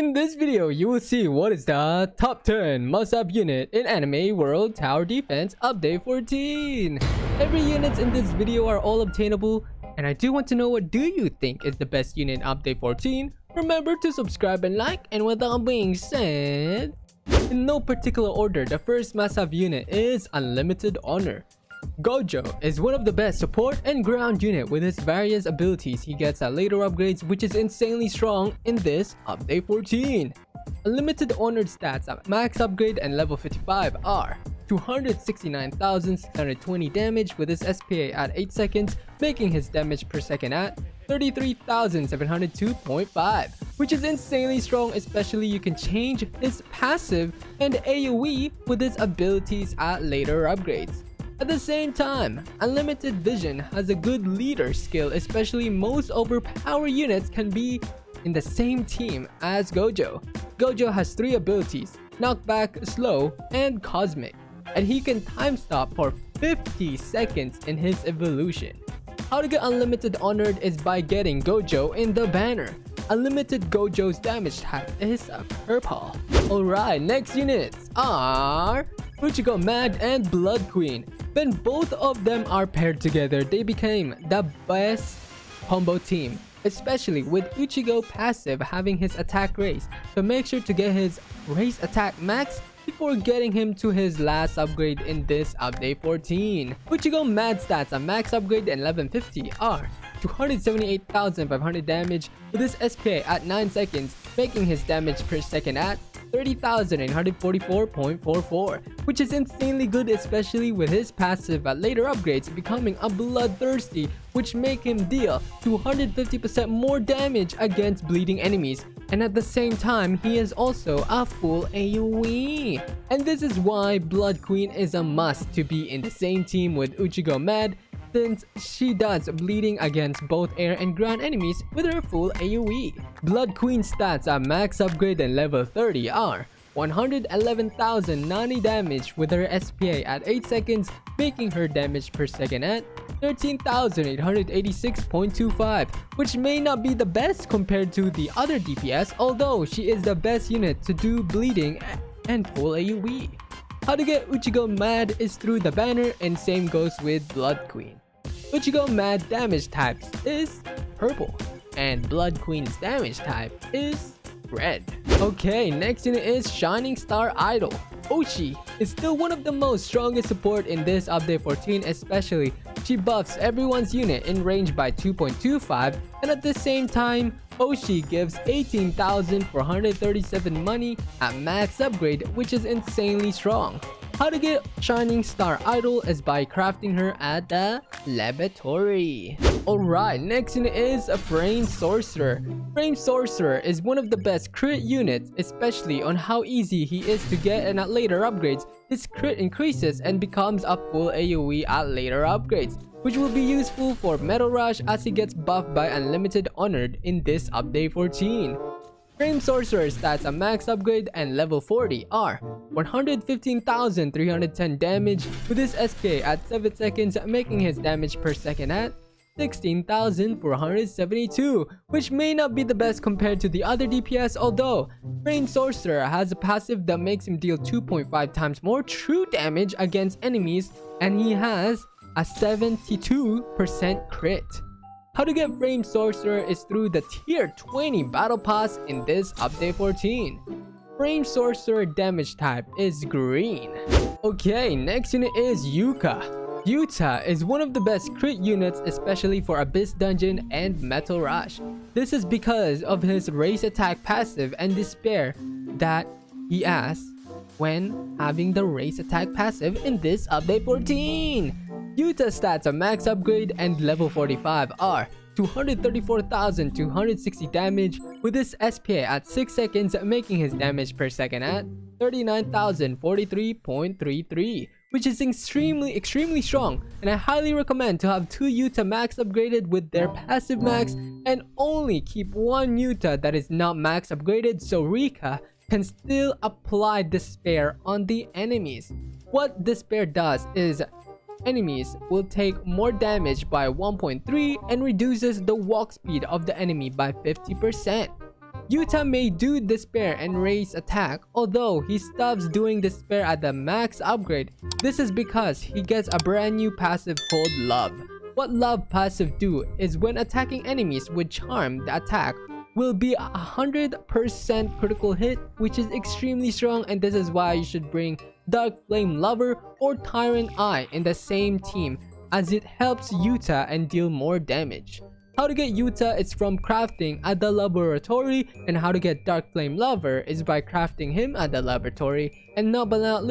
In this video, you will see what is the top 10 must-have unit in Anime World Tower Defense Update 14. Every units in this video are all obtainable, and I do want to know what do you think is the best unit in Update 14. Remember to subscribe and like, and with that being said, in no particular order, the first must-have unit is Unlimited Honor. Gojo is one of the best support and ground unit with his various abilities he gets at later upgrades, which is insanely strong in this update 14. Unlimited Honored stats at max upgrade and level 55 are 269,620 damage with his SPA at 8 seconds, making his damage per second at 33,702.5, which is insanely strong, especially you can change his passive and AoE with his abilities at later upgrades. At the same time, Unlimited Vision has a good leader skill, especially most overpowered units can be in the same team as Gojo. Gojo has 3 abilities, Knockback, Slow, and Cosmic, and he can time stop for 50 seconds in his evolution. How to get Unlimited Honored is by getting Gojo in the banner. Unlimited Gojo's damage type is a purple. Alright, next units are Uchigo Mad and Blood Queen. When both of them are paired together, they became the best combo team, especially with Uchigo passive having his attack raise, so make sure to get his raise attack max before getting him to his last upgrade in this update 14. Uchigo Mad stats at max upgrade and level 50 are 278,500 damage with his SPA at 9 seconds, making his damage per second at 30,844.44, which is insanely good, especially with his passive at later upgrades becoming a Bloodthirsty, which make him deal 250% more damage against bleeding enemies, and at the same time he is also a full AoE. And this is why Blood Queen is a must to be in the same team with Uchigo Mad, since she does bleeding against both air and ground enemies with her full AoE. Blood Queen stats at max upgrade and level 30 are 111,090 damage with her SPA at 8 seconds, making her damage per second at 13,886.25, which may not be the best compared to the other DPS, although she is the best unit to do bleeding and full AoE. How to get Uchigo Mad is through the banner, and same goes with Blood Queen. Uchigo Mad damage types is purple, and Blood Queen's damage type is red. Okay, next unit is Shining Star Idol. Oshi is still one of the most strongest support in this update 14, especially she buffs everyone's unit in range by 2.25, and at the same time Oshi gives 18,437 money at max upgrade, which is insanely strong. How to get Shining Star Idol is by crafting her at the laboratory. Alright, next unit is a Frame Sorcerer. Frame Sorcerer is one of the best crit units, especially on how easy he is to get, and at later upgrades, his crit increases and becomes a full AoE at later upgrades, which will be useful for Metal Rush as he gets buffed by Unlimited Honored in this update 14. Frame Sorcerer stats at max upgrade and level 40 are 115,310 damage with his SPA at 7 seconds, making his damage per second at 16,472, which may not be the best compared to the other DPS, although Frame Sorcerer has a passive that makes him deal 2.5 times more true damage against enemies, and he has a 72% crit. How to get Frame Sorcerer is through the tier 20 battle pass in this update 14. Frame Sorcerer damage type is green. Okay, next unit is Yuka. Yuka is one of the best crit units, especially for Abyss Dungeon and Metal Rush. This is because of his raise attack passive and despair that he has when having the raise attack passive in this update 14. Yuka's stats at max upgrade and level 45 are 234,260 damage with his SPA at 6 seconds, making his damage per second at 39,043.33, which is extremely strong, and I highly recommend to have 2 Yuka max upgraded with their passive max, and only keep 1 Yuka that is not max upgraded so Rika can still apply despair on the enemies. What despair does is enemies will take more damage by 1.3 and reduces the walk speed of the enemy by 50%. Yuta may do Despair and raise attack, although he stops doing Despair at the max upgrade. This is because he gets a brand new passive called Love. What Love passive do is when attacking enemies with Charm, the attack will be 100% critical hit, which is extremely strong, and this is why you should bring Dark Flame Lover or Tyrant Eye in the same team, as it helps Yuta and deal more damage. How to get Yuta is from crafting at the laboratory, and how to get Dark Flame Lover is by crafting him at the laboratory. And last but not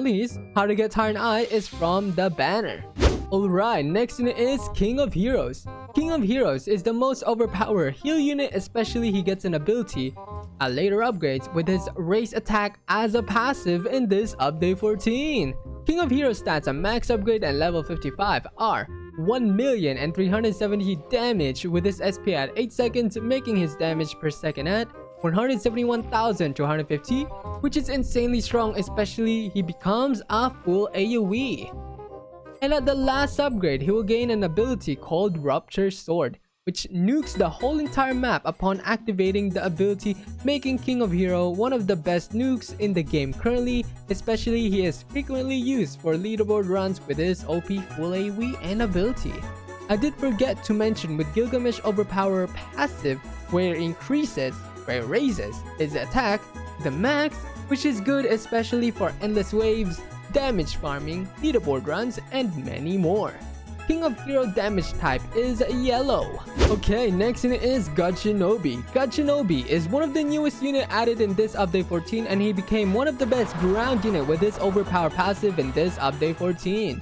least, how to get Tyrant Eye is from the banner. Alright, next unit is King of Heroes. King of Heroes is the most overpowered heal unit, especially he gets an ability at later upgrades with his race attack as a passive in this update 14. King of Heroes stats at max upgrade and level 55 are 1,370 damage with his SP at 8 seconds, making his damage per second at 171,250, which is insanely strong, especially he becomes a full AoE. And at the last upgrade, he will gain an ability called Rupture Sword, which nukes the whole entire map upon activating the ability, making King of Hero one of the best nukes in the game currently, especially he is frequently used for leaderboard runs with his OP full AoE and ability. I did forget to mention with Gilgamesh Overpower passive, where it raises his attack to the max, which is good especially for endless waves, damage farming, leaderboard runs, and many more. King of Hero damage type is yellow. Okay, next unit is Chinobi. Chinobi is one of the newest unit added in this update 14, and he became one of the best ground unit with his overpower passive in this update 14.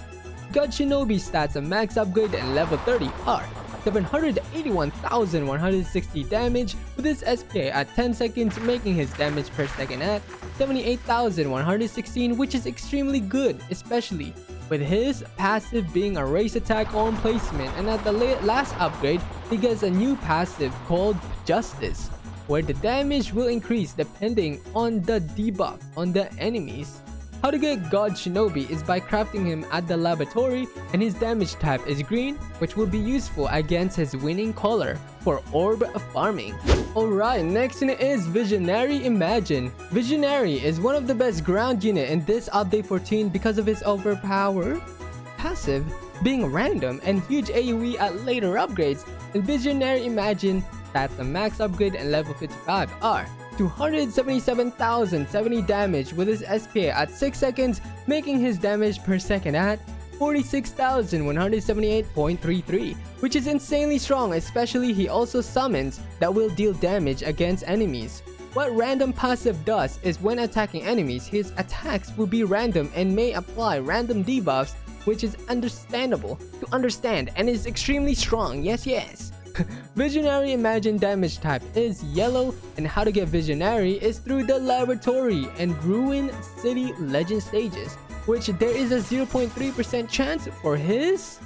Chinobi stats at max upgrade and level 30 are 781,160 damage with his SPA at 10 seconds, making his damage per second at 78,116, which is extremely good, especially with his passive being a race attack on placement. And at the last upgrade, he gets a new passive called Justice, where the damage will increase depending on the debuff on the enemies. How to get Chinobi is by crafting him at the laboratory, and his damage type is green, which will be useful against his winning color for orb farming. Alright, next unit is Visionary Imagine. Visionary is one of the best ground unit in this update 14 because of his overpower passive being random and huge AoE at later upgrades. And Visionary Imagine stats at max upgrade and level 55 are 277,070 damage with his SPA at 6 seconds, making his damage per second at 46,178.33, which is insanely strong, especially he also summons that will deal damage against enemies. What random passive does is when attacking enemies, his attacks will be random and may apply random debuffs, which is understandable to understand and is extremely strong. Yes. Visionary Imagine damage type is yellow, and how to get Visionary is through the laboratory and Ruin City Legend stages, which there is a 0.3% chance for his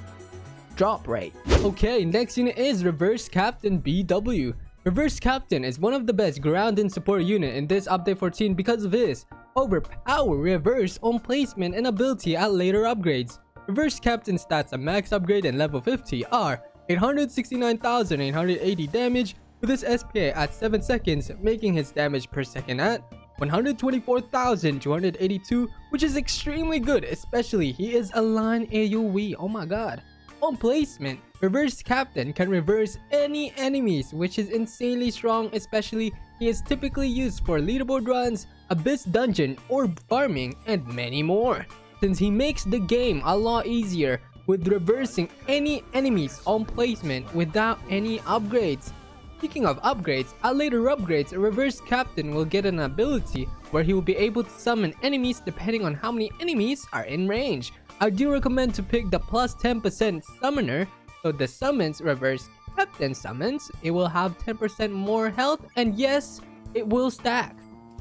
drop rate. Okay, next unit is Reverse Captain BW. Reverse Captain is one of the best ground and support unit in this update 14 because of his overpower reverse on placement and ability at later upgrades. Reverse Captain stats at max upgrade and level 50 are 869,880 damage with his SPA at 7 seconds, making his damage per second at 124,282, which is extremely good, especially he is a line AoE. Oh my god. On placement, Reverse Captain can reverse any enemies, which is insanely strong, especially he is typically used for leaderboard runs, abyss dungeon, orb farming, and many more, since he makes the game a lot easier with reversing any enemies on placement without any upgrades. Speaking of upgrades, at later upgrades, Reverse Captain will get an ability where he will be able to summon enemies depending on how many enemies are in range. I do recommend to pick the plus 10% summoner, so the summons Reverse Captain summons, it will have 10% more health, and yes, it will stack.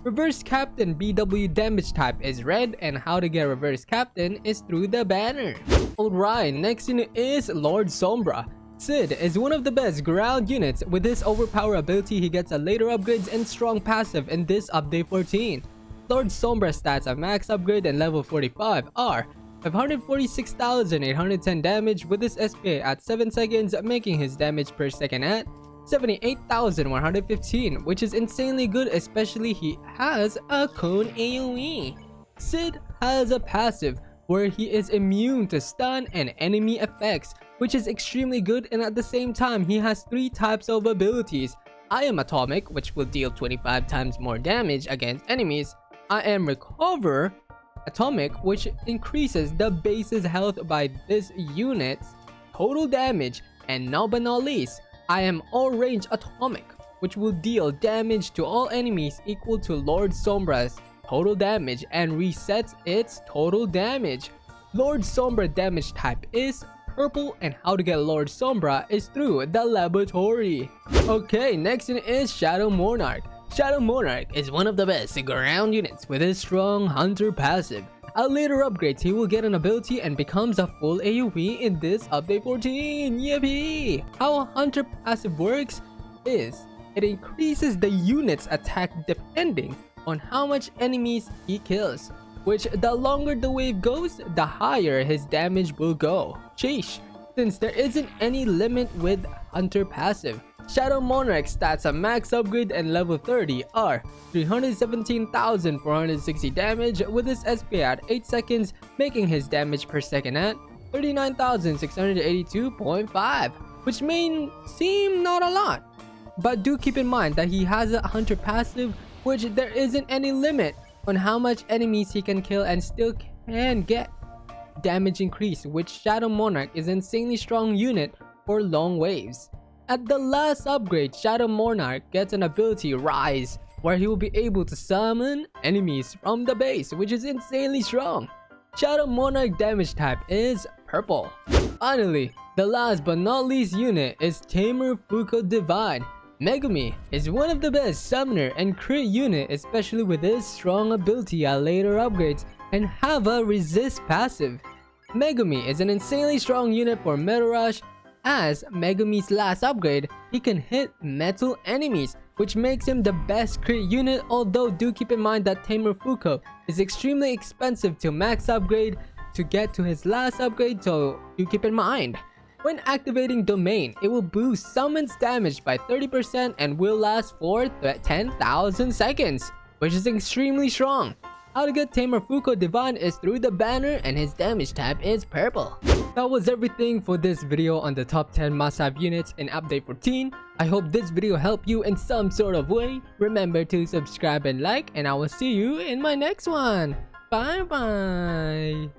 Reverse Captain BW damage type is red, and how to get Reverse Captain is through the banner. Alright, next unit is Lord Sombra. Sid is one of the best ground units. With his overpower ability, he gets a later upgrades and strong passive in this update 14. Lord Sombra stats at max upgrade and level 45 are 546,810 damage with his SPA at 7 seconds, making his damage per second at 78,115, which is insanely good, especially he has a cone AoE. Sid has a passive where he is immune to stun and enemy effects, which is extremely good, and at the same time he has 3 types of abilities. I am Atomic, which will deal 25 times more damage against enemies. I am Recover Atomic, which increases the base's health by this unit's total damage. And now but not least, I am All Range Atomic, which will deal damage to all enemies equal to Lord Sombra's total damage and resets its total damage. Lord Sombra damage type is purple, and how to get Lord Sombra is through the laboratory. Okay, next in is Shadow Monarch. Shadow Monarch is one of the best ground units with his strong hunter passive. At later upgrades, he will get an ability and becomes a full AoE in this update 14. Yippee! How a hunter passive works is it increases the unit's attack depending on how much enemies he kills, which the longer the wave goes, the higher his damage will go. Sheesh. Since there isn't any limit with hunter passive, Shadow Monarch stats at max upgrade and level 30 are 317,460 damage with his SP at 8 seconds, making his damage per second at 39,682.5, which may seem not a lot, but do keep in mind that he has a hunter passive, which there isn't any limit on how much enemies he can kill and still can get damage increase, which Shadow Monarch is an insanely strong unit for long waves. At the last upgrade, Shadow Monarch gets an ability Rise, where he will be able to summon enemies from the base, which is insanely strong. Shadow Monarch damage type is purple. Finally, the last but not least unit is Tamer Fuko Divine. Megumi is one of the best summoner and crit unit, especially with his strong ability at later upgrades and have a resist passive. Megumi is an insanely strong unit for Metal Rush. As Megumi's last upgrade, he can hit metal enemies, which makes him the best crit unit, although do keep in mind that Tamer Fuko is extremely expensive to max upgrade to get to his last upgrade, so do keep in mind. When activating Domain, it will boost summons damage by 30% and will last for 10,000 seconds, which is extremely strong. How to get Tamer Fuko Divine is through the banner, and his damage type is purple. That was everything for this video on the top 10 must-have units in update 14. I hope this video helped you in some sort of way. Remember to subscribe and like, and I will see you in my next one. Bye bye.